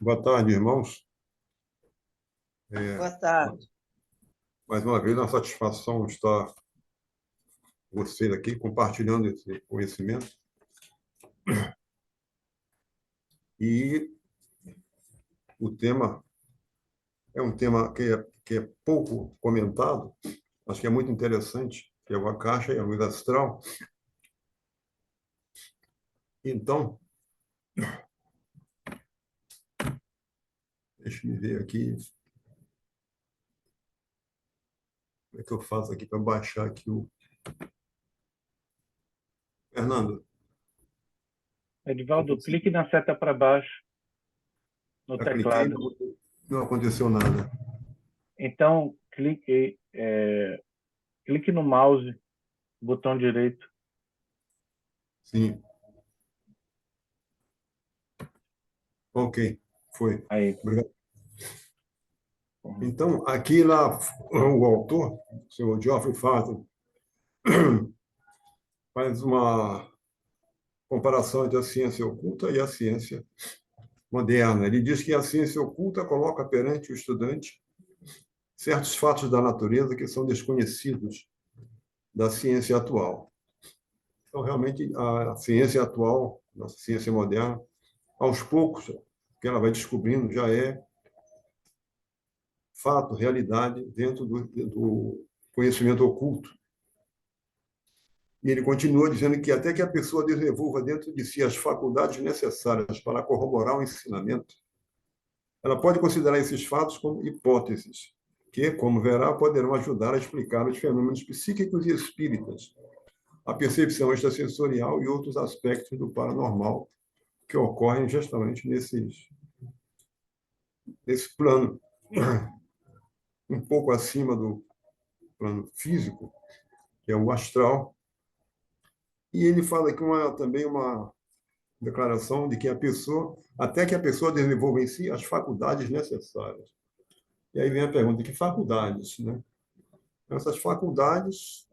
Boa tarde, irmãos. Boa É, tarde. mais uma vez, é uma satisfação estar com vocês aqui compartilhando esse conhecimento. E o tema é um tema que é pouco comentado, mas que é muito interessante, que é a caixa e a luz astral. Então, deixa eu ver aqui, como é que eu faço aqui para baixar aqui o... Fernando, Edivaldo, clique na seta para baixo no já cliquei, teclado. não aconteceu nada. Então, clique no mouse, botão direito. Sim. Ok, foi. Aí. Obrigado. Então, aqui o autor, o senhor Geoffrey Farton, faz uma comparação entre a ciência oculta e a ciência moderna. Ele diz que a ciência oculta coloca perante o estudante certos fatos da natureza que são desconhecidos da ciência atual. Então, realmente, a ciência atual, a ciência moderna, aos poucos, que ela vai descobrindo, já é fato, realidade dentro do conhecimento oculto. E ele continua dizendo que até que a pessoa desenvolva dentro de si as faculdades necessárias para corroborar o ensinamento, ela pode considerar esses fatos como hipóteses, que, como verá, poderão ajudar a explicar os fenômenos psíquicos e espíritas, a percepção extrasensorial e outros aspectos do paranormal que ocorrem justamente nesse plano, um pouco acima do plano físico, que é o astral. E ele fala aqui também uma declaração de que até que a pessoa desenvolva em si as faculdades necessárias. E aí vem a pergunta, que faculdades, né? Essas faculdades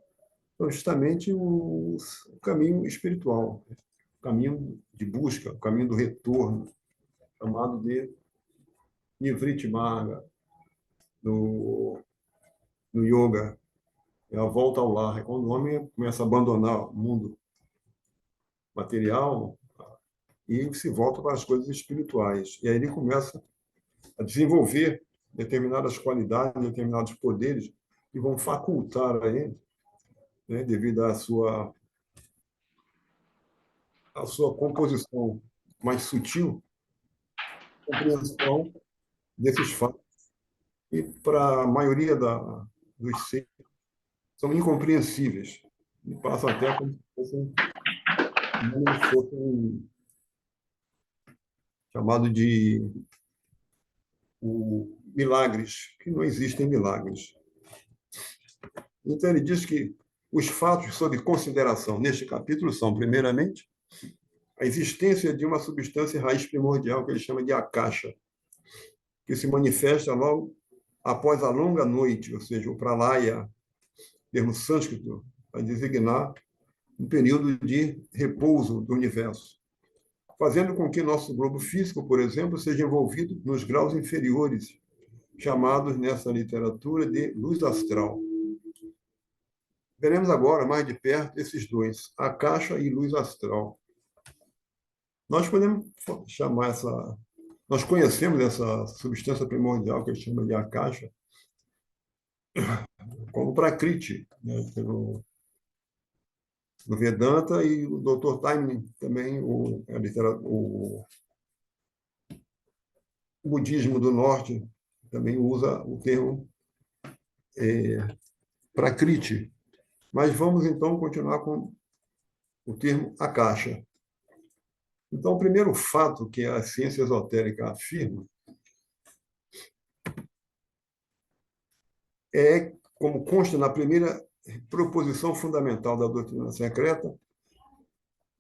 são justamente o caminho espiritual, o caminho de busca, o caminho do retorno, chamado de Nivriti Marga, no yoga, é a volta ao lar. É quando o homem começa a abandonar o mundo material e se volta para as coisas espirituais. E aí ele começa a desenvolver determinadas qualidades, determinados poderes que vão facultar a ele, né, devido à sua composição mais sutil, compreensão desses fatos. E para a maioria dos seres, são incompreensíveis. E passam até como se fossem chamado de milagres, que não existem milagres. Então, ele diz que os fatos sob consideração neste capítulo são, primeiramente, a existência de uma substância raiz primordial, que ele chama de akasha, que se manifesta logo após a longa noite, ou seja, o pralaya, termo sânscrito, para designar um período de repouso do universo, fazendo com que nosso globo físico, por exemplo, seja envolvido nos graus inferiores, chamados nessa literatura de luz astral. Veremos agora, mais de perto, esses dois, akasha e luz astral. Nós podemos chamar nós conhecemos essa substância primordial que ele chama de akasha como Prakriti, né, no Vedanta, e o Dr. Taimni também, o budismo do norte também usa o termo Prakriti. Mas vamos, então, continuar com o termo akasha. Então, o primeiro fato que a ciência esotérica afirma é, como consta na primeira proposição fundamental da doutrina secreta,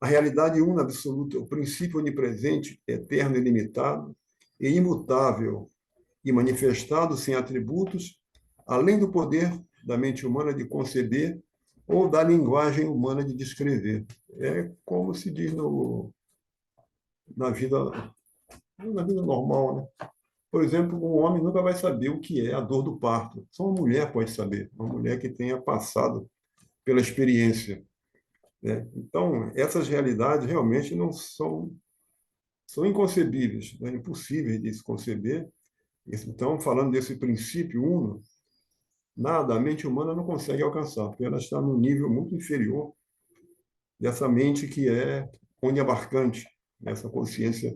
a realidade una absoluta, o princípio onipresente, eterno e limitado, e imutável e manifestado sem atributos, além do poder da mente humana de conceber ou da linguagem humana de descrever. É como se diz na vida na vida normal, né? Por exemplo, um homem nunca vai saber o que é a dor do parto. Só uma mulher pode saber, uma mulher que tenha passado pela experiência, né? Então, essas realidades realmente não são inconcebíveis, né? Impossíveis de se conceber. Então, falando desse princípio uno, nada a mente humana não consegue alcançar, porque ela está num nível muito inferior dessa mente que é oniabarcante, essa consciência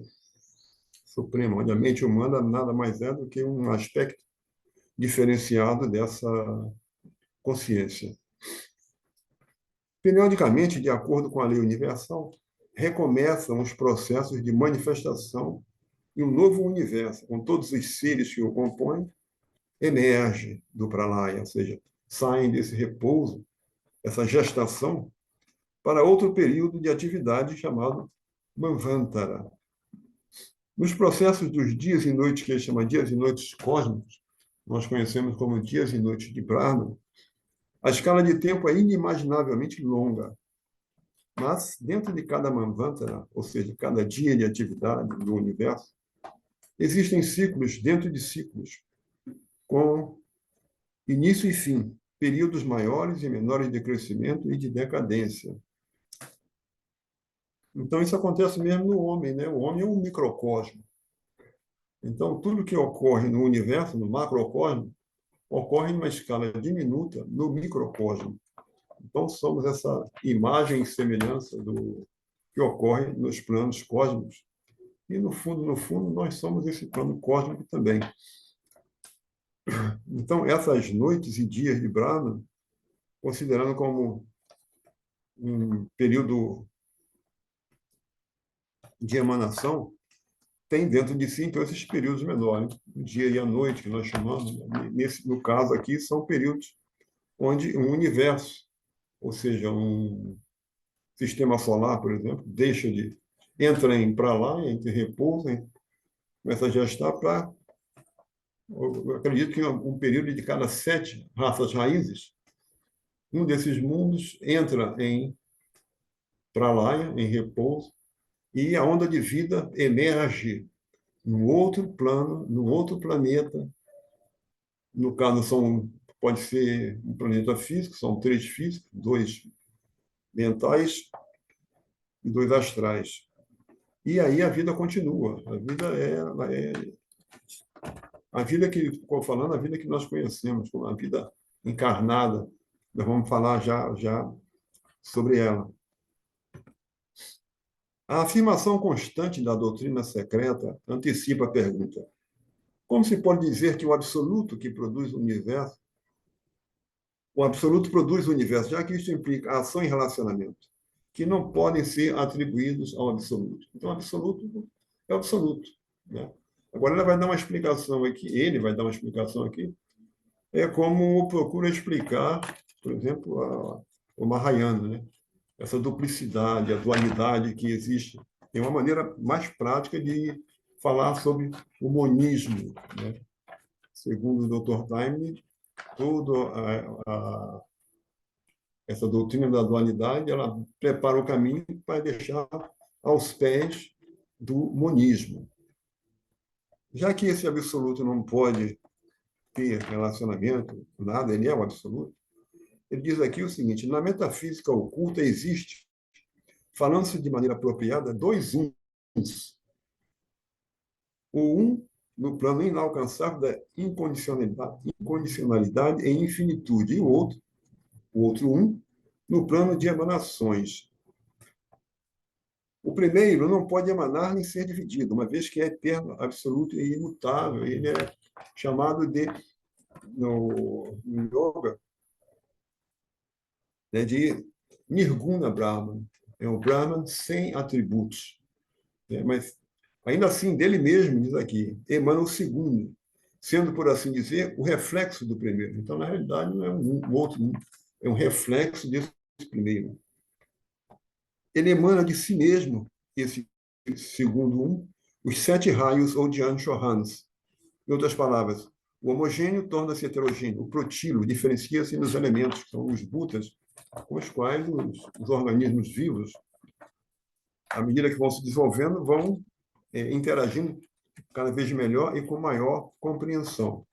suprema, onde a mente humana nada mais é do que um aspecto diferenciado dessa consciência. Periodicamente, de acordo com a lei universal, recomeçam os processos de manifestação e um novo universo, com todos os seres que o compõem, emerge do pralaya, ou seja, saem desse repouso, essa gestação, para outro período de atividade chamado Manvantara. Nos processos dos dias e noites, que ele chama dias e noites cósmicos, nós conhecemos como dias e noites de Brahma, a escala de tempo é inimaginavelmente longa, mas dentro de cada Manvantara, ou seja, cada dia de atividade do universo, existem ciclos dentro de ciclos, com início e fim, períodos maiores e menores de crescimento e de decadência. Então, isso acontece mesmo no homem, né? O homem é um microcosmo. Então, tudo que ocorre no universo, no macrocosmo, ocorre em uma escala diminuta no microcosmo. Então, somos essa imagem e semelhança do que ocorre nos planos cósmicos. E, no fundo, nós somos esse plano cósmico também. Então, essas noites e dias de Brahma, considerando como um período de emanação, tem dentro de si, então, esses períodos menores, o dia e a noite, que nós chamamos. No caso aqui, são períodos onde um universo, ou seja, um sistema solar, por exemplo, entra em para lá, entra em repouso, começa a gestar para, eu acredito que um período de cada 7 raças raízes, um desses mundos entra em pralaya, em repouso, e a onda de vida emerge num outro plano, num outro planeta. No caso, pode ser um planeta físico, são 3 físicos, 2 mentais e 2 astrais. E aí a vida continua. A vida é a vida que estou falando, a vida que nós conhecemos, a vida encarnada. Nós vamos falar já sobre ela. A afirmação constante da doutrina secreta antecipa a pergunta: como se pode dizer que o absoluto que produz o universo, o absoluto produz o universo, já que isso implica ação e relacionamento, que não podem ser atribuídos ao absoluto? Então, o absoluto é o absoluto, né? Agora, ele vai dar uma explicação aqui, é como procura explicar, por exemplo, o Mahayana, né? Essa duplicidade, a dualidade que existe. Tem uma maneira mais prática de falar sobre o monismo, né? Segundo o Dr. Taimni, essa doutrina da dualidade, ela prepara o caminho para deixar aos pés do monismo. Já que esse absoluto não pode ter relacionamento, nada, ele é o absoluto, ele diz aqui o seguinte: na metafísica oculta existe, falando-se de maneira apropriada, 2 uns. O um no plano inalcançável da incondicionalidade e infinitude, e o outro um, no plano de emanações. O primeiro não pode emanar nem ser dividido, uma vez que é eterno, absoluto e imutável. Ele é chamado no yoga, né, de Nirguna Brahman. É o Brahman sem atributos. Né? Mas, ainda assim, dele mesmo, diz aqui, emana o segundo, sendo, por assim dizer, o reflexo do primeiro. Então, na realidade, não é um outro um, é um reflexo desse primeiro. Ele emana de si mesmo, esse segundo um, os 7 raios ou Dhyan Shohans. Em outras palavras, o homogêneo torna-se heterogêneo, o protilo diferencia-se nos elementos, que são os bhutas, com os quais os organismos vivos, à medida que vão se desenvolvendo, vão interagindo cada vez melhor e com maior compreensão.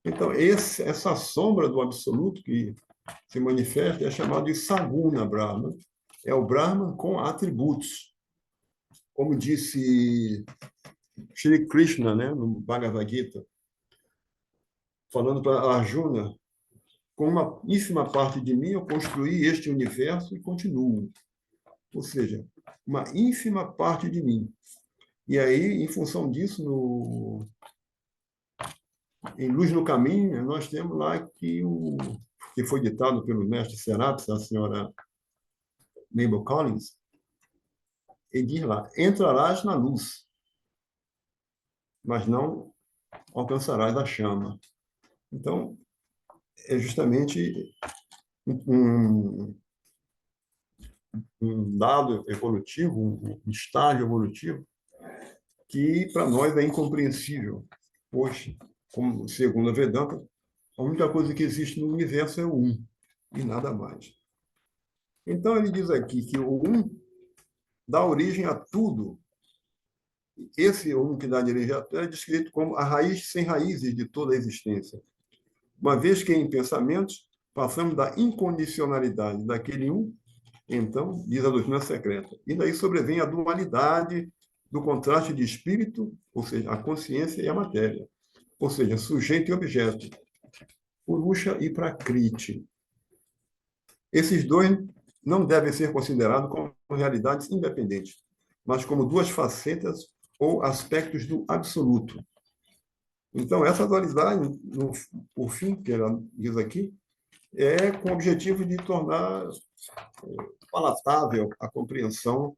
Então, essa sombra do absoluto que se manifesta é chamado de Saguna Brahma. É o Brahman com atributos. Como disse Shri Krishna, né, no Bhagavad Gita, falando para Arjuna, com uma ínfima parte de mim eu construí este universo e continuo. Ou seja, uma ínfima parte de mim. E aí, em função disso, em Luz no Caminho, nós temos lá que foi ditado pelo mestre Serapis, a senhora Mabel Collins, e diz lá: entrarás na luz, mas não alcançarás a chama. Então, é justamente um, um dado evolutivo, um estágio evolutivo, que para nós é incompreensível. Pois, como segundo a Vedanta, a única coisa que existe no universo é o um, e nada mais. Então, ele diz aqui que o um dá origem a tudo. Esse um que dá origem a tudo é descrito como a raiz sem raízes de toda a existência. Uma vez que em pensamentos passamos da incondicionalidade daquele um, então, diz a doutrina secreta. E daí sobrevém a dualidade do contraste de espírito, ou seja, a consciência e a matéria. Ou seja, sujeito e objeto. Purusha e Prakriti. Esses dois não devem ser considerados como realidades independentes, mas como duas facetas ou aspectos do absoluto. Então, essa dualidade, por fim, que ela diz aqui, é com o objetivo de tornar palatável a compreensão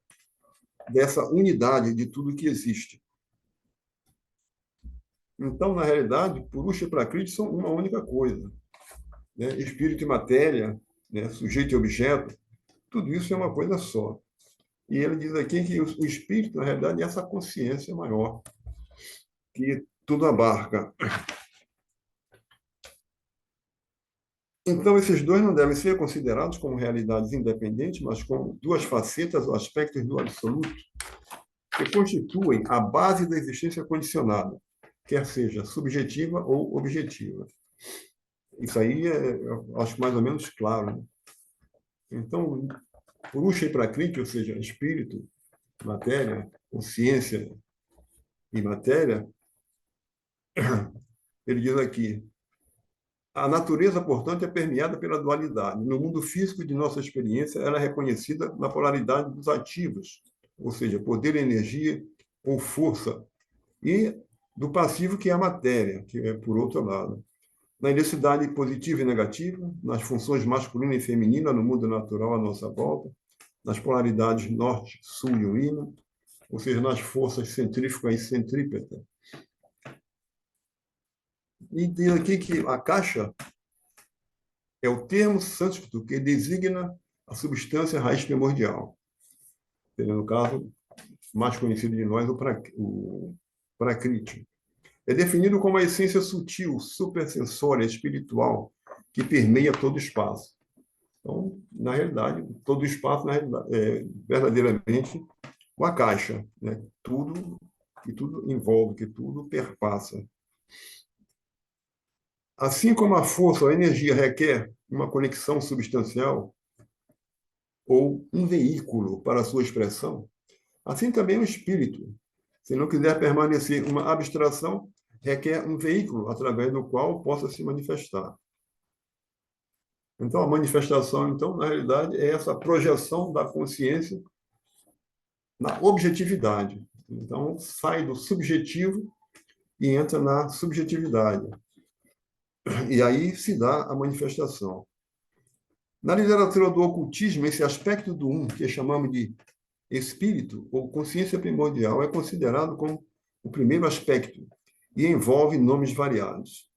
dessa unidade de tudo que existe. Então, na realidade, Purusha e Prakriti são uma única coisa. Né? Espírito e matéria, né? Sujeito e objeto, tudo isso é uma coisa só. E ele diz aqui que o espírito, na realidade, é essa consciência maior, que tudo abarca. Então, esses dois não devem ser considerados como realidades independentes, mas como duas facetas ou aspectos do absoluto, que constituem a base da existência condicionada, quer seja subjetiva ou objetiva. Isso aí eu acho mais ou menos claro. Né? Então, Purusha e Prakriti, ou seja, espírito, matéria, consciência e matéria, ele diz aqui, a natureza, portanto, é permeada pela dualidade. No mundo físico de nossa experiência, ela é reconhecida na polaridade dos ativos, ou seja, poder, energia ou força, e do passivo, que é a matéria, que é por outro lado. Na identidade positiva e negativa, nas funções masculina e feminina no mundo natural à nossa volta, nas polaridades norte, sul e uína, ou seja, nas forças centrífuga e centrípeta. E diz aqui que a caixa é o termo sânscrito que designa a substância raiz primordial. No caso, mais conhecido de nós, o Prakriti. É definido como a essência sutil, supersensória, espiritual, que permeia todo o espaço. Então, na realidade, todo o espaço é verdadeiramente uma caixa, né? Tudo que tudo envolve, que tudo perpassa. Assim como a força ou a energia requer uma conexão substancial ou um veículo para a sua expressão, assim também o espírito, se não quiser permanecer uma abstração, requer um veículo através do qual possa se manifestar. Então, a manifestação, então, na realidade, é essa projeção da consciência na objetividade. Então, sai do subjetivo e entra na subjetividade. E aí se dá a manifestação. Na literatura do ocultismo, esse aspecto do um, que chamamos de espírito ou consciência primordial, é considerado como o primeiro aspecto e envolve nomes variados.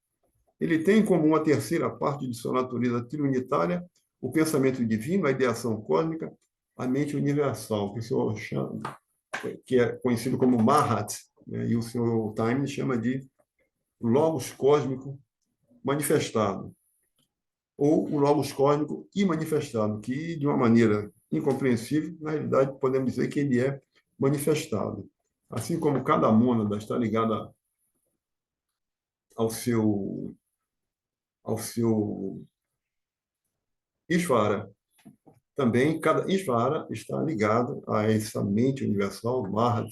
Ele tem em comum a terceira parte de sua natureza triunitária, o pensamento divino, a ideação cósmica, a mente universal, que o senhor chama, que é conhecido como Mahat, né? E o senhor Time chama de logos cósmico manifestado, ou o logos cósmico imanifestado, que, de uma maneira incompreensível, na realidade, podemos dizer que ele é manifestado. assim como cada mônada está ligada ao seu Ishvara, também cada Ishvara está ligado a essa mente universal, Mahat,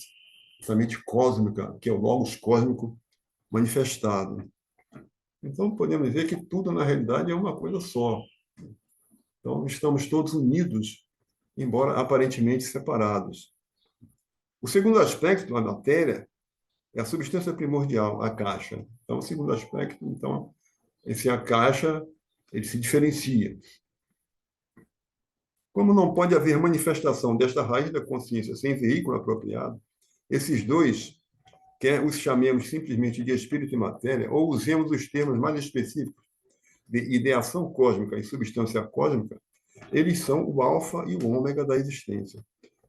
essa mente cósmica, que é o Logos cósmico manifestado. Então, podemos dizer que tudo, na realidade, é uma coisa só. Então, estamos todos unidos, embora aparentemente separados. O segundo aspecto da matéria é a substância primordial, a caixa. Então, o segundo aspecto, então, a caixa, ele se diferencia. Como não pode haver manifestação desta raiz da consciência sem veículo apropriado, esses dois, quer os chamemos simplesmente de espírito e matéria, ou usemos os termos mais específicos de ideação cósmica e substância cósmica, eles são o alfa e o ômega da existência.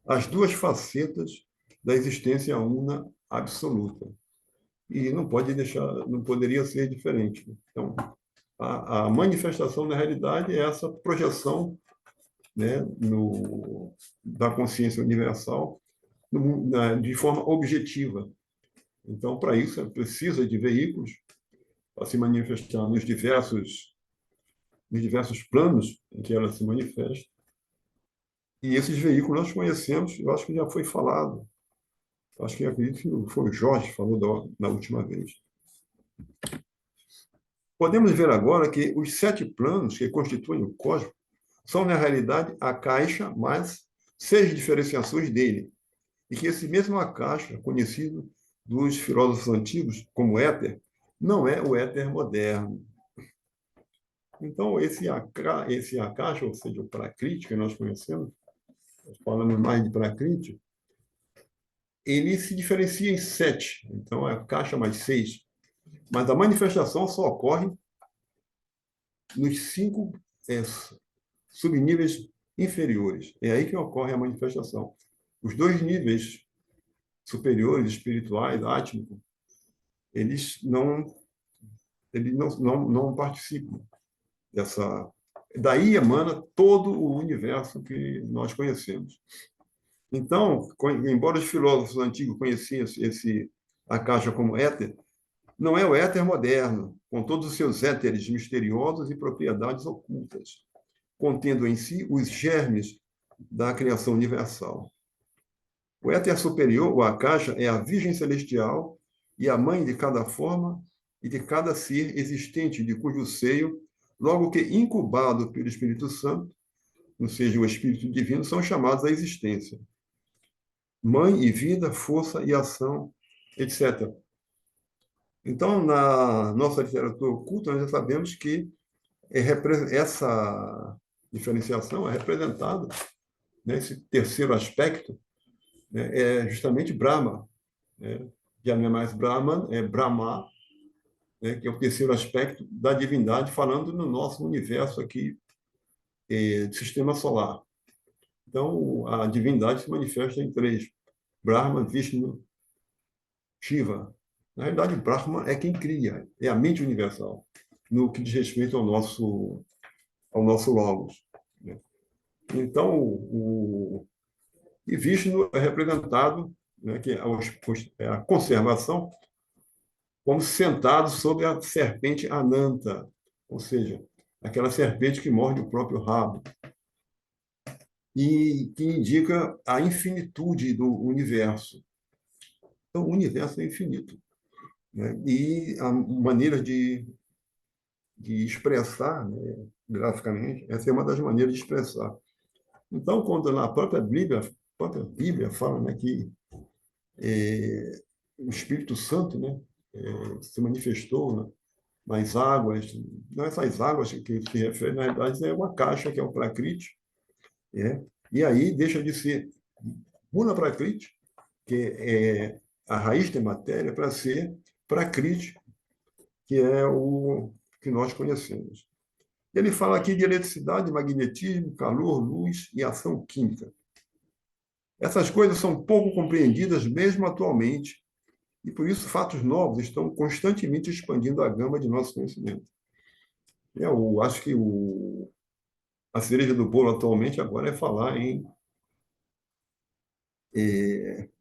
As duas facetas da existência una absoluta. E não pode deixar, não poderia ser diferente. Então, a manifestação da realidade é essa projeção, né, da consciência universal de forma objetiva. Então, para isso, é precisa de veículos para se manifestar nos diversos planos em que ela se manifesta. E esses veículos nós conhecemos, eu acho que já foi falado. Acho que acredito que foi o Jorge que falou na última vez. Podemos ver agora que os 7 planos que constituem o cosmos são, na realidade, a caixa mais 6 diferenciações dele. E que esse mesmo caixa, conhecido dos filósofos antigos como éter, não é o éter moderno. Então, esse caixa, ou seja, o Prakriti, que nós conhecemos, nós falamos mais de Prakriti, ele se diferencia em 7. Então, é a caixa mais 6. Mas a manifestação só ocorre nos 5 subníveis inferiores. É aí que ocorre a manifestação. Os 2 níveis superiores, espirituais, átmicos, eles não participam dessa. Daí emana todo o universo que nós conhecemos. Então, embora os filósofos antigos conheciam a caixa como éter, não é o éter moderno, com todos os seus éteres misteriosos e propriedades ocultas, contendo em si os germes da criação universal. O éter superior, ou a caixa, é a Virgem Celestial e a mãe de cada forma e de cada ser existente, de cujo seio, logo que incubado pelo Espírito Santo, ou seja, o Espírito Divino, são chamados à existência. Mãe e vida, força e ação, etc. Então, na nossa literatura oculta, nós já sabemos que essa diferenciação é representada, né, esse terceiro aspecto, né, é justamente Brahma. Né? Já não é mais Brahman, é Brahma, né, que é o terceiro aspecto da divindade, falando no nosso universo aqui, do sistema solar. Então, a divindade se manifesta em 3: Brahma, Vishnu, Shiva. Na realidade, Brahma é quem cria, é a mente universal, no que diz respeito ao nosso Logos. Né? Então, e Vishnu é representado, né, que é a conservação, como sentado sobre a serpente Ananta, ou seja, aquela serpente que morde o próprio rabo, e que indica a infinitude do universo. Então, o universo é infinito. Né? E a maneira de expressar, né, graficamente, essa é uma das maneiras de expressar. Então, quando na própria Bíblia fala, né, que o Espírito Santo, né, se manifestou, né, nas águas, não essas águas que se refere, na realidade, é uma caixa, que é o Prakriti, e aí deixa de ser Guna Prakriti, que é a raiz da matéria, para ser Prakriti, que é o que nós conhecemos. Ele fala aqui de eletricidade, magnetismo, calor, luz e ação química. Essas coisas são pouco compreendidas mesmo atualmente, e por isso fatos novos estão constantemente expandindo a gama de nosso conhecimento. Eu acho que a cereja do bolo atualmente agora é falar em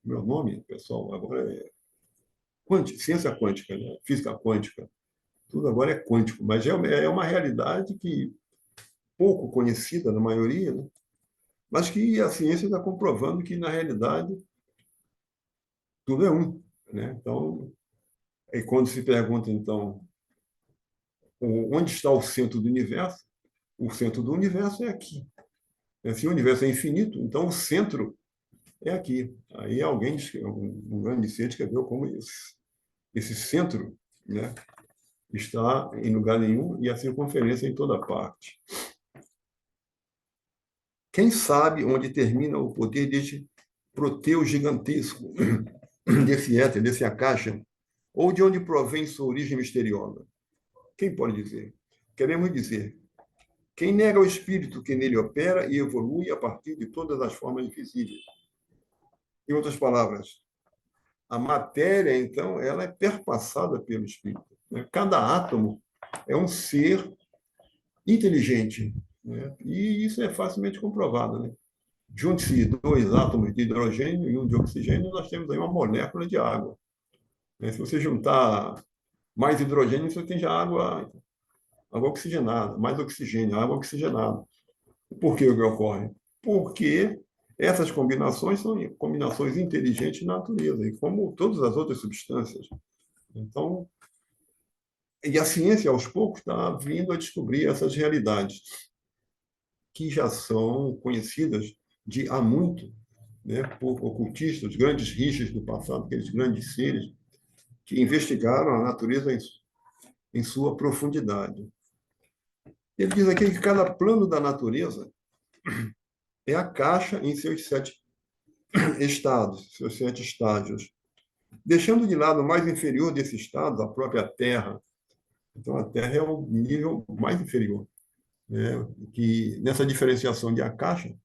Meu nome, pessoal, agora é ciência quântica, né? Física quântica. Tudo agora é quântico, mas é uma realidade que pouco conhecida na maioria, né? Mas que a ciência está comprovando que, na realidade, tudo é um, né? Então, quando se pergunta, então, onde está o centro do universo é aqui. Se o universo é infinito, então o centro é aqui. Aí alguém, um grande cientista, escreveu como esse centro, né, está em lugar nenhum e a circunferência em toda parte. Quem sabe onde termina o poder deste proteu gigantesco, desse éter, desse Akasha, ou de onde provém sua origem misteriosa? Quem pode dizer? Queremos dizer, quem nega o espírito que nele opera e evolui a partir de todas as formas visíveis. Em outras palavras, a matéria, então, ela é perpassada pelo espírito, né? Cada átomo é um ser inteligente, né? E isso é facilmente comprovado, né? Junte-se dois átomos de hidrogênio e um de oxigênio, nós temos aí uma molécula de água, né? Se você juntar mais hidrogênio, você tem já água oxigenada, mais oxigênio, água oxigenada. Por que o que ocorre? Porque essas combinações são combinações inteligentes na natureza, e como todas as outras substâncias. Então, e a ciência, aos poucos, está vindo a descobrir essas realidades que já são conhecidas de há muito, né, por ocultistas, grandes rishis do passado, aqueles grandes seres que investigaram a natureza em sua profundidade. Ele diz aqui que cada plano da natureza é a caixa em seus 7 estados, seus 7 estágios. Deixando de lado o mais inferior desses estados, a própria Terra. Então, a Terra é o nível mais inferior, né? Que nessa diferenciação de Akasha,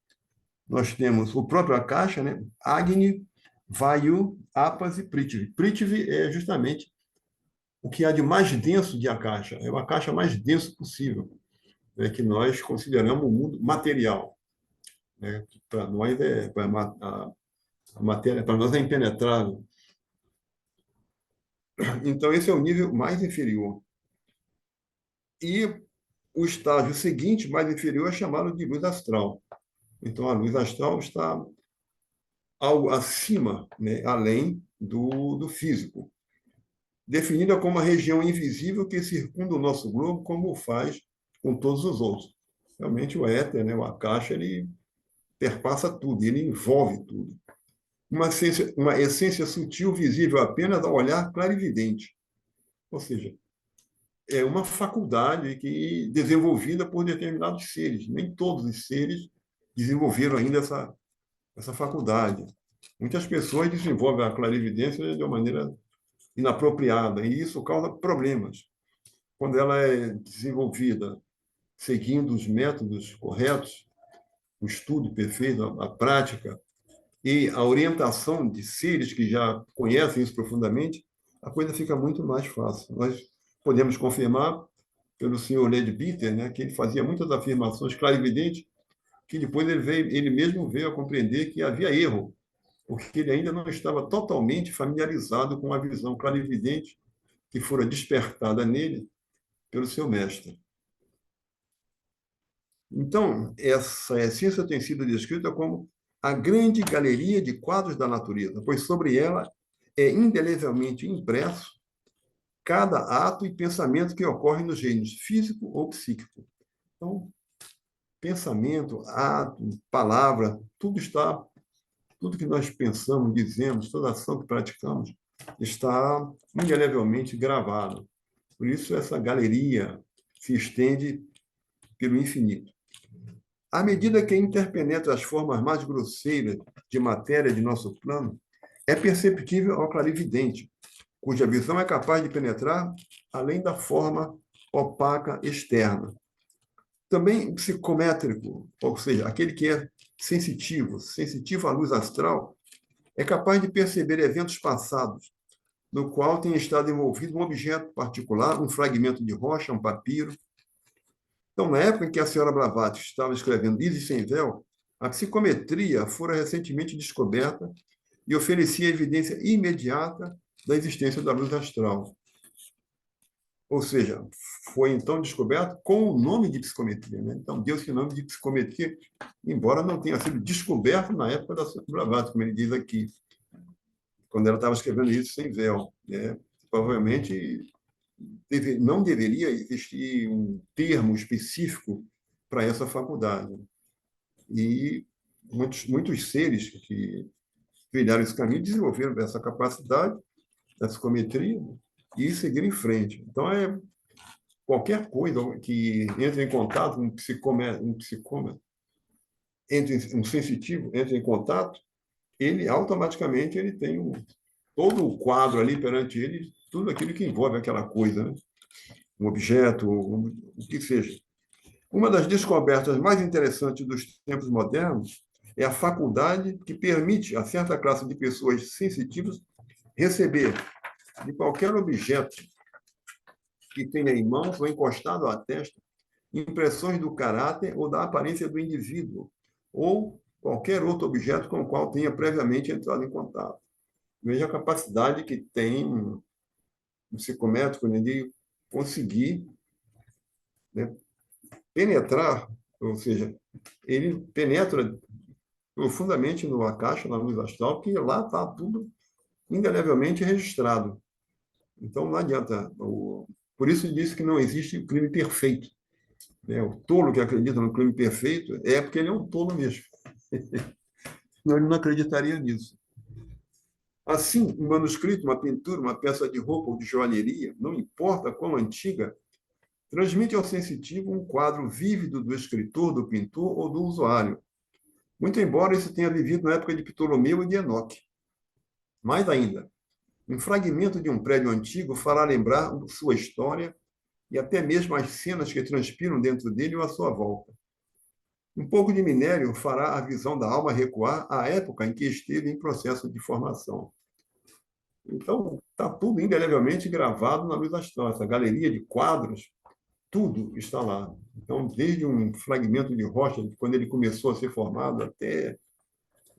nós temos o próprio Akasha, né? Agni, Vayu, Apas e Prithvi. Prithvi é justamente o que há de mais denso de Akasha. É o Akasha mais denso possível, né? Que nós consideramos o mundo material, né? Para nós a matéria, para nós é impenetrável. Então, esse é o nível mais inferior. E o estágio seguinte, mais inferior, é chamado de luz astral. Então, a luz astral está algo acima, né, além do físico, definida como a região invisível que circunda o nosso globo, como faz com todos os outros. Realmente, o éter, né, o Akasha, ele perpassa tudo, ele envolve tudo. Uma essência sutil, visível apenas ao olhar clarividente. Ou seja, é uma faculdade que desenvolvida por determinados seres. Nem todos os seres desenvolveram ainda essa faculdade. Muitas pessoas desenvolvem a clarividência de uma maneira inapropriada, e isso causa problemas. Quando ela é desenvolvida seguindo os métodos corretos, o estudo perfeito, a prática e a orientação de seres que já conhecem isso profundamente, a coisa fica muito mais fácil. Nós podemos confirmar pelo senhor Leadbeater, né, que ele fazia muitas afirmações clarividentes, que depois ele mesmo veio a compreender que havia erro, porque ele ainda não estava totalmente familiarizado com a visão clarividente que fora despertada nele pelo seu mestre. Então, essa essência tem sido descrita como a grande galeria de quadros da natureza, pois sobre ela é indelevelmente impresso cada ato e pensamento que ocorre nos reinos físico ou psíquico. Então, pensamento, ato, palavra, tudo que nós pensamos, dizemos, toda ação que praticamos está indelevelmente gravado. Por isso, essa galeria se estende pelo infinito. À medida que interpenetra as formas mais grosseiras de matéria de nosso plano, é perceptível ao clarividente, cuja visão é capaz de penetrar além da forma opaca externa. Também psicométrico, ou seja, aquele que é sensitivo à luz astral, é capaz de perceber eventos passados, no qual tem estado envolvido um objeto particular, um fragmento de rocha, um papiro. Então, na época em que a senhora Blavatsky estava escrevendo Isis sem Véu, A psicometria fora recentemente descoberta e oferecia evidência imediata da existência da luz astral. Ou seja, foi então descoberto com o nome de psicometria, né? Então, deu-se o nome de psicometria, embora não tenha sido descoberto na época da Sônia Blavatsky, como ele diz aqui, quando ela estava escrevendo isso sem véu, né? Provavelmente não deveria existir um termo específico para essa faculdade. E muitos seres que trilharam esse caminho desenvolveram essa capacidade da psicometria e seguiram em frente. Então, qualquer coisa que entre em contato, um sensitivo entre em contato, ele automaticamente ele tem todo o quadro ali perante ele, tudo aquilo que envolve aquela coisa, né? Um objeto, o que seja. Uma das descobertas mais interessantes dos tempos modernos é a faculdade que permite a certa classe de pessoas sensitivas receber de qualquer objeto que tenha em mãos ou encostado à testa impressões do caráter ou da aparência do indivíduo, ou qualquer outro objeto com o qual tenha previamente entrado em contato. Veja a capacidade que tem um psicométrico, né, de conseguir, né, penetrar, ou seja, ele penetra profundamente numa caixa, na luz astral, que lá está tudo indelevelmente registrado. Então, não adianta. Por isso, disse que não existe o crime perfeito. Né? O tolo que acredita no crime perfeito é porque ele é um tolo mesmo. Senão ele não acreditaria nisso. Assim, um manuscrito, uma pintura, uma peça de roupa ou de joalheria, não importa quão antiga, transmite ao sensitivo um quadro vívido do escritor, do pintor ou do usuário. Muito embora isso tenha vivido na época de Ptolomeu e de Enoque. Mais ainda, um fragmento de um prédio antigo fará lembrar sua história e até mesmo as cenas que transpiram dentro dele ou à sua volta. Um pouco de minério fará a visão da alma recuar à época em que esteve em processo de formação. Então, está tudo indelevelmente gravado na luz astral. Essa galeria de quadros, tudo está lá. Então, desde um fragmento de rocha, quando ele começou a ser formado, até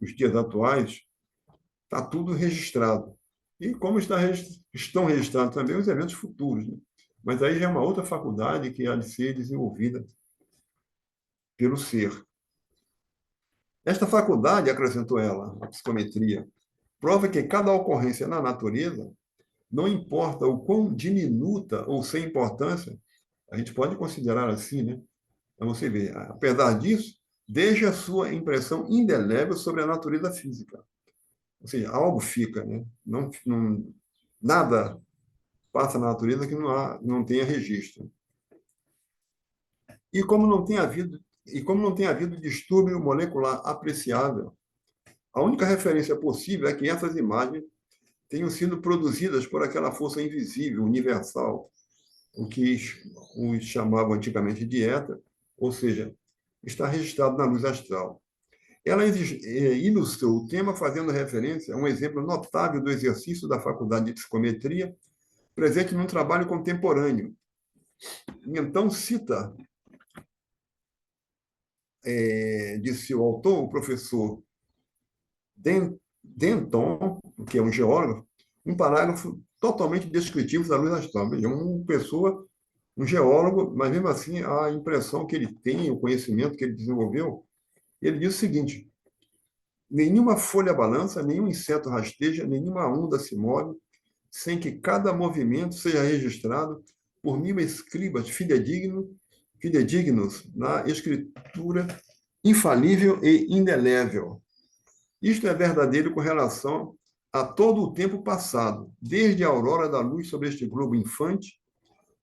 os dias atuais, está tudo registrado. E como estão registrados também os eventos futuros. Né? Mas aí já é uma outra faculdade que há de ser desenvolvida pelo ser. Esta faculdade, acrescentou ela, a psicometria, prova que cada ocorrência na natureza, não importa o quão diminuta ou sem importância, a gente pode considerar assim, né? Então, você vê, apesar disso, deixa a sua impressão indelével sobre a natureza física. Ou seja, algo fica, né? Nada passa na natureza que não tenha registro. Como não tem havido distúrbio molecular apreciável, a única referência possível é que essas imagens tenham sido produzidas por aquela força invisível, universal, o que os chamavam antigamente de éter, ou seja, está registrado na luz astral. Ela ilustrou o tema fazendo referência a um exemplo notável do exercício da faculdade de psicometria presente num trabalho contemporâneo. E então cita de seu autor, o professor Denton, que é um geógrafo, um parágrafo totalmente descritivo da luz astral. Veja, uma pessoa, um geólogo, mas mesmo assim a impressão que ele tem, o conhecimento que ele desenvolveu, ele diz o seguinte: nenhuma folha balança, nenhum inseto rasteja, nenhuma onda se move, sem que cada movimento seja registrado por 1000 escribas fidedignos na escritura infalível e indelével. Isto é verdadeiro com relação a todo o tempo passado, desde a aurora da luz sobre este globo infante,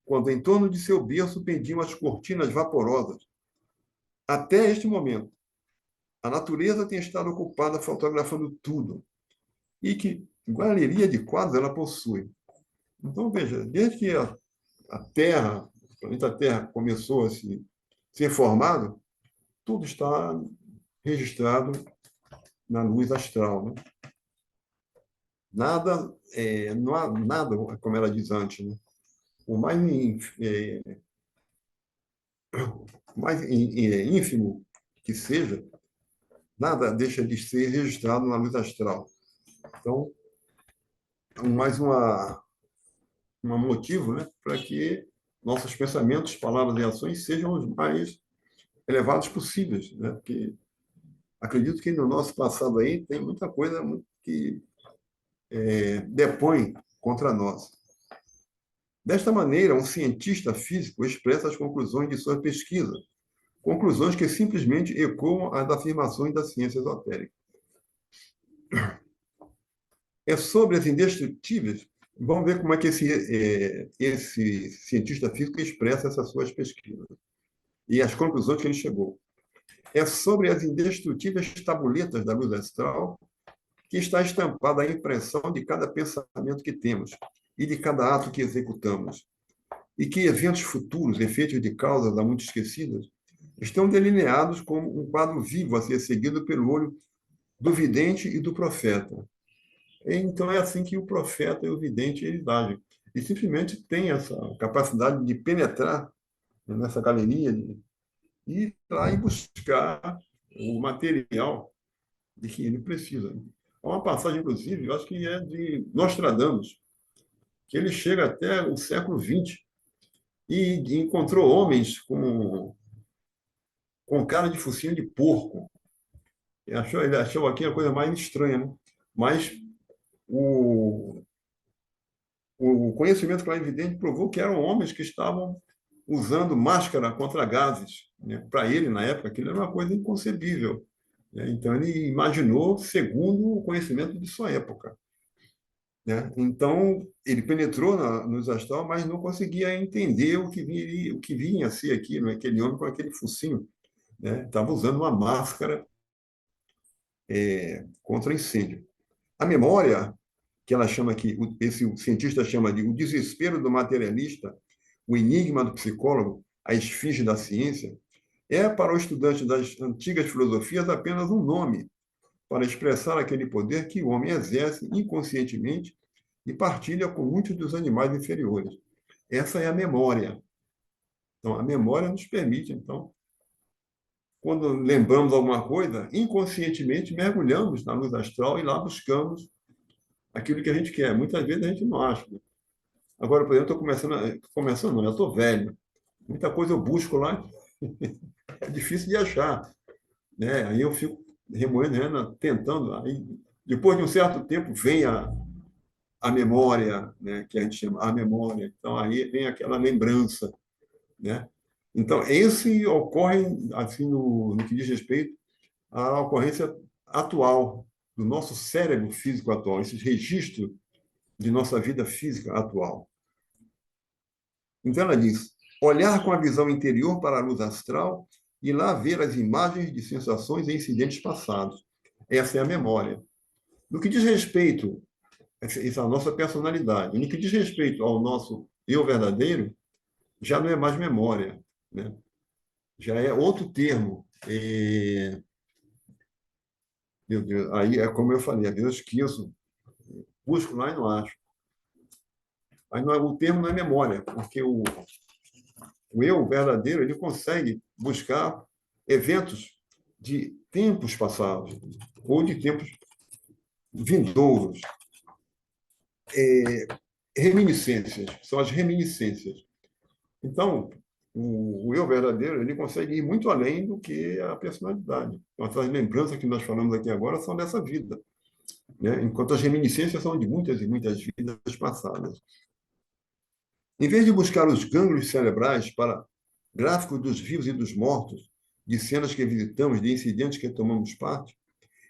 quando em torno de seu berço pendiam as cortinas vaporosas. Até este momento, a natureza tem estado ocupada fotografando tudo, e que galeria de quadros ela possui. Então, veja, desde que a Terra, o planeta Terra começou a ser formado, tudo está registrado na luz astral. Né? Nada, não há nada, como ela diz antes, né? O mais ínfimo que seja, nada deixa de ser registrado na luz astral. Então, mais um motivo, né, para que nossos pensamentos, palavras e ações sejam os mais elevados possíveis, né? Porque acredito que no nosso passado aí tem muita coisa que depõe contra nós. Desta maneira, um cientista físico expressa as conclusões de sua pesquisa, conclusões que simplesmente ecoam as afirmações da ciência esotérica. É sobre as indestrutíveis. Vamos ver como é que esse cientista físico expressa essas suas pesquisas e as conclusões que ele chegou. É sobre as indestrutíveis tabuletas da luz astral que está estampada a impressão de cada pensamento que temos e de cada ato que executamos, e que eventos futuros, efeitos de causas há muito esquecidas, estão delineados como um quadro vivo a ser seguido pelo olho do vidente e do profeta. Então, é assim que o profeta e o vidente eles agem. E simplesmente tem essa capacidade de penetrar nessa galeria e ir lá e buscar o material de que ele precisa. Há uma passagem, inclusive, eu acho que é de Nostradamus, que ele chega até o século XX e encontrou homens com cara de focinho de porco. Ele achou aqui a coisa mais estranha, né? Mas o, o conhecimento clarividente provou que eram homens que estavam usando máscara contra gases, né? Para ele, na época, aquilo era uma coisa inconcebível, né? Então, ele imaginou segundo o conhecimento de sua época, né? Então, ele penetrou nos astral, mas não conseguia entender o que vinha a ser aquilo, aquele homem com aquele focinho, né? Estava usando uma máscara contra incêndio. A memória, que ela chama aqui, esse cientista chama de o desespero do materialista, o enigma do psicólogo, a esfinge da ciência, é para o estudante das antigas filosofias apenas um nome para expressar aquele poder que o homem exerce inconscientemente e partilha com muitos dos animais inferiores. Essa é a memória. Então, a memória nos permite, então, quando lembramos alguma coisa, inconscientemente mergulhamos na luz astral e lá buscamos aquilo que a gente quer. Muitas vezes a gente não acha. Agora, por exemplo, começando não, eu estou velho. Muita coisa eu busco lá, é difícil de achar, né? Aí eu fico remoendo, tentando. Aí, depois de um certo tempo, vem a memória, né? Que a gente chama a memória. Então, aí vem aquela lembrança, né? Então, esse ocorre, assim, no que diz respeito à ocorrência atual do nosso cérebro físico atual, esse registro de nossa vida física atual. Então, ela diz: olhar com a visão interior para a luz astral e lá ver as imagens de sensações e incidentes passados. Essa é a memória. No que diz respeito, essa é a nossa personalidade, no que diz respeito ao nosso eu verdadeiro, já não é mais memória, né? Já é outro termo. Meu Deus, aí é como eu falei, às vezes eu esqueço, busco lá e não acho. Mas não o termo não é memória, porque o eu verdadeiro ele consegue buscar eventos de tempos passados ou de tempos vindouros, reminiscências, são as reminiscências. Então, o eu verdadeiro ele consegue ir muito além do que a personalidade. Então, essas lembranças que nós falamos aqui agora são dessa vida, né? Enquanto as reminiscências são de muitas e muitas vidas passadas. Em vez de buscar os gânglios cerebrais para gráficos dos vivos e dos mortos, de cenas que visitamos, de incidentes que tomamos parte,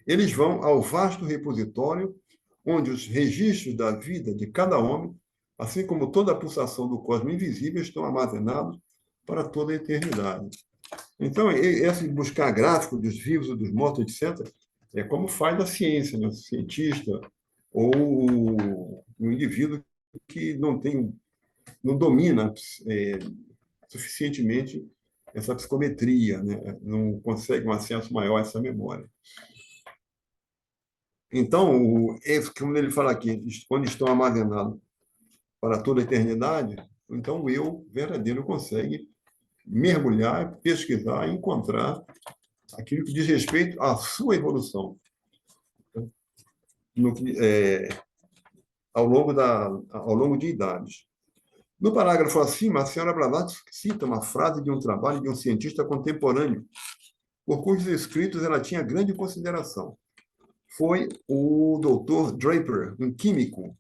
eles vão ao vasto repositório onde os registros da vida de cada homem, assim como toda a pulsação do cosmos invisível, estão armazenados para toda a eternidade. Então, esse buscar gráfico dos vivos e dos mortos, etc., é como faz a ciência, né? O cientista ou o indivíduo que não domina suficientemente essa psicometria, né? Não consegue um acesso maior a essa memória. Então, como ele fala aqui, quando estão armazenados para toda a eternidade, então o eu verdadeiro consegue mergulhar, pesquisar e encontrar aquilo que diz respeito à sua evolução, no que, ao longo de idades. No parágrafo acima, a senhora Blavatsky cita uma frase de um trabalho de um cientista contemporâneo, por cujos escritos ela tinha grande consideração. Foi o Dr. Draper, um químico,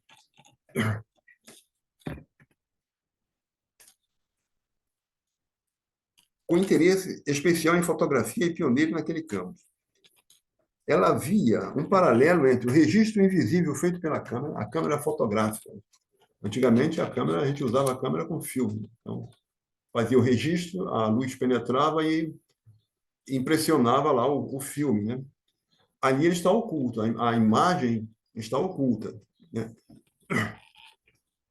com interesse especial em fotografia e pioneiro naquele campo. Ela via um paralelo entre o registro invisível feito pela câmera, a câmera fotográfica. Antigamente, a gente usava a câmera com filme. Então, fazia o registro, a luz penetrava e impressionava lá o filme, né? Ali ele está oculto, a imagem está oculta, né?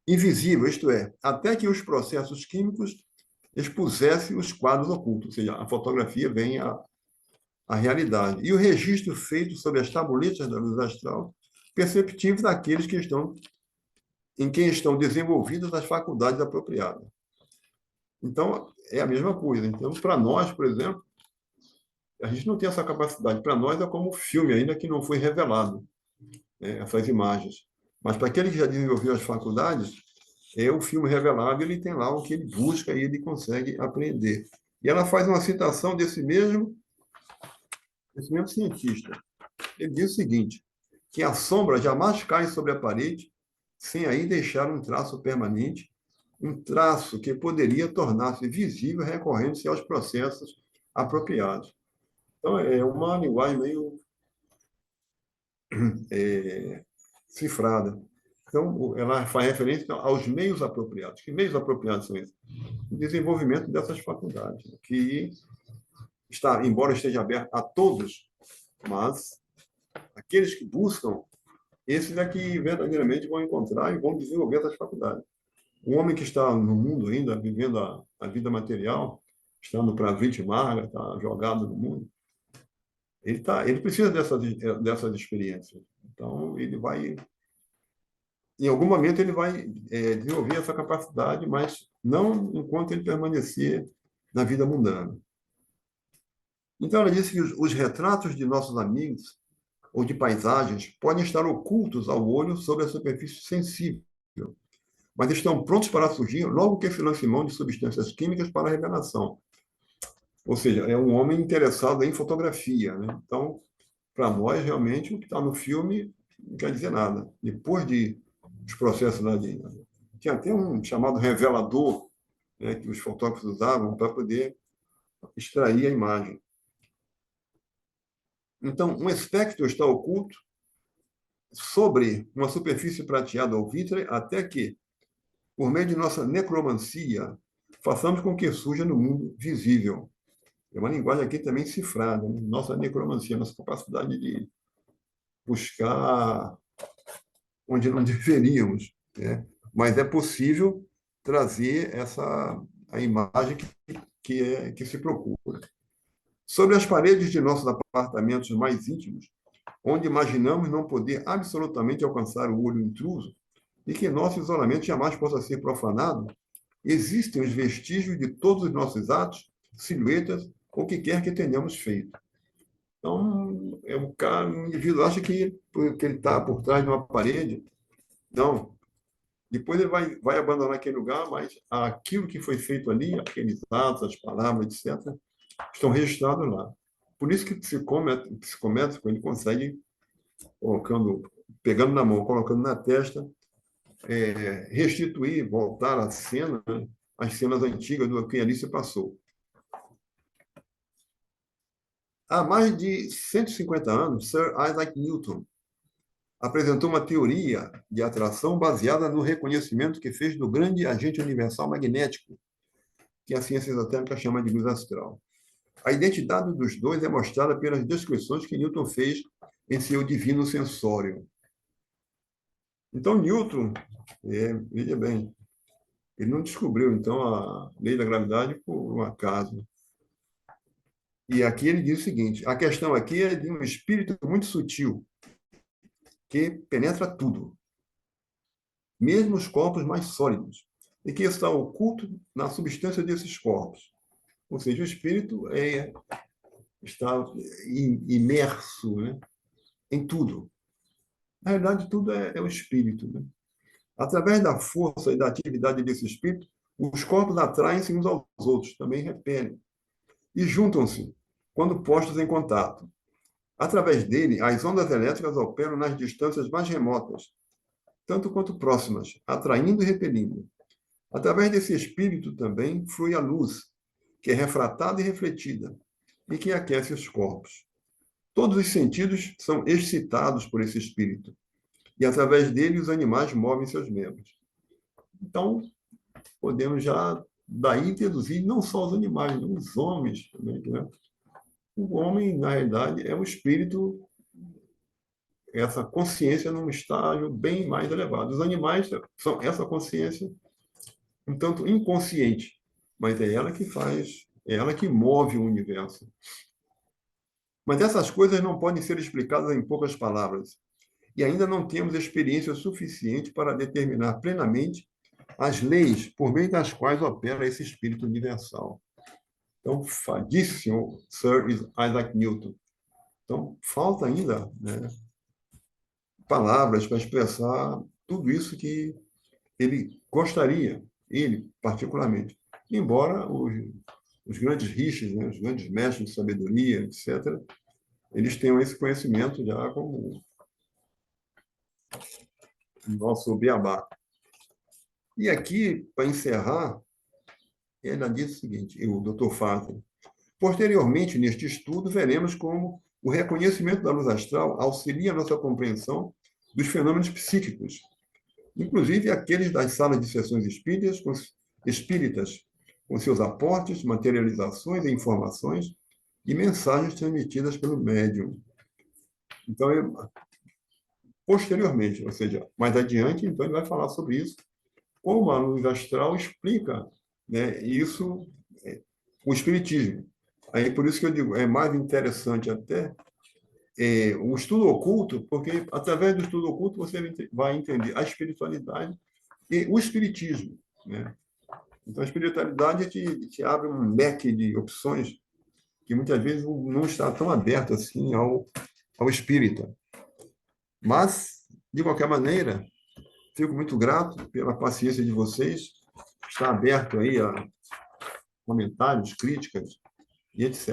Invisível, isto é, até que os processos químicos expusessem os quadros ocultos, ou seja, a fotografia vem à realidade. E o registro feito sobre as tabuletas da luz astral, perceptível daqueles que estão em quem estão desenvolvidas as faculdades apropriadas. Então, é a mesma coisa. Então, para nós, por exemplo, a gente não tem essa capacidade. Para nós é como filme, ainda que não foi revelado, né, essas imagens. Mas para aquele que já desenvolveu as faculdades, é o filme revelado, ele tem lá o que ele busca e ele consegue aprender. E ela faz uma citação desse mesmo cientista. Ele diz o seguinte, que a sombra jamais cai sobre a parede sem aí deixar um traço permanente, um traço que poderia tornar-se visível recorrendo-se aos processos apropriados. Então, é uma linguagem meio cifrada. Então, ela faz referência aos meios apropriados. Que meios apropriados são esses? O desenvolvimento dessas faculdades, que está, embora esteja aberto a todos, mas aqueles que buscam, esses é que verdadeiramente vão encontrar e vão desenvolver essas faculdades. O homem que está no mundo ainda, vivendo a vida material, estando para a vítima, está jogado no mundo, ele precisa dessas experiências. Então, ele vai, em algum momento, ele vai desenvolver essa capacidade, mas não enquanto ele permanecer na vida mundana. Então, ela disse que os retratos de nossos amigos ou de paisagens podem estar ocultos ao olho sob a superfície sensível, mas estão prontos para surgir logo que se lance mão de substâncias químicas para a revelação. Ou seja, é um homem interessado em fotografia, né? Então, para nós, realmente, o que está no filme não quer dizer nada. Depois dos processos lá tinha até um chamado revelador, né, que os fotógrafos usavam para poder extrair a imagem. Então, um espectro está oculto sobre uma superfície prateada ou vítrea até que, por meio de nossa necromancia, façamos com que surja no mundo visível. É uma linguagem aqui também cifrada, né? Nossa necromancia, nossa capacidade de buscar onde não deveríamos, né? Mas é possível trazer a imagem que se procura. Sobre as paredes de nossos apartamentos mais íntimos, onde imaginamos não poder absolutamente alcançar o olho intruso e que nosso isolamento jamais possa ser profanado, existem os vestígios de todos os nossos atos, silhuetas, ou o que quer que tenhamos feito. Então, um indivíduo acha que ele está por trás de uma parede. Não. Depois ele vai abandonar aquele lugar, mas aquilo que foi feito ali, aqueles atos, as palavras, etc., estão registrados lá. Por isso que o psicométrico ele consegue, pegando na mão, colocando na testa, restituir, voltar à cena, né, as cenas antigas do que ali se passou. Há mais de 150 anos, Sir Isaac Newton apresentou uma teoria de atração baseada no reconhecimento que fez do grande agente universal magnético, que a ciência esotérica chama de luz astral. A identidade dos dois é mostrada pelas descrições que Newton fez em seu divino sensório. Então, Newton, veja bem, ele não descobriu, então, a lei da gravidade por um acaso. E aqui ele diz o seguinte, a questão aqui é de um espírito muito sutil, que penetra tudo, mesmo os corpos mais sólidos, e que está oculto na substância desses corpos. Ou seja, o espírito está imerso, né, em tudo. Na realidade, tudo é o espírito, né? Através da força e da atividade desse espírito, os corpos atraem-se uns aos outros, também repelem, e juntam-se quando postos em contato. Através dele, as ondas elétricas operam nas distâncias mais remotas, tanto quanto próximas, atraindo e repelindo. Através desse espírito também flui a luz, que é refratada e refletida, e que aquece os corpos. Todos os sentidos são excitados por esse espírito, e através dele os animais movem seus membros. Então, podemos já daí deduzir não só os animais, os homens também, né? O homem, na realidade, é um espírito, essa consciência num estágio bem mais elevado. Os animais são essa consciência um tanto inconsciente, mas é ela que faz, é ela que move o universo. Mas essas coisas não podem ser explicadas em poucas palavras, e ainda não temos experiência suficiente para determinar plenamente as leis por meio das quais opera esse espírito universal. Então, disse o Sir Isaac Newton. Então, falta ainda, né, palavras para expressar tudo isso que ele gostaria, ele particularmente. Embora os grandes rishis, né, os grandes mestres de sabedoria, etc., eles tenham esse conhecimento já como o nosso beabá. E aqui, para encerrar, ele diz o seguinte, o Dr. Farton: posteriormente, neste estudo, veremos como o reconhecimento da luz astral auxilia a nossa compreensão dos fenômenos psíquicos, inclusive aqueles das salas de sessões espíritas, com seus aportes, materializações e informações e mensagens transmitidas pelo médium. Então, posteriormente, ou seja, mais adiante, então ele vai falar sobre isso, como a luz astral explica, né, isso, o espiritismo. Aí, por isso que eu digo, é mais interessante até o estudo oculto, porque através do estudo oculto você vai entender a espiritualidade e o espiritismo, né? Então, a espiritualidade te abre um leque de opções que muitas vezes não está tão aberto assim ao espírita. Mas, de qualquer maneira, fico muito grato pela paciência de vocês, está aberto aí a comentários, críticas e etc.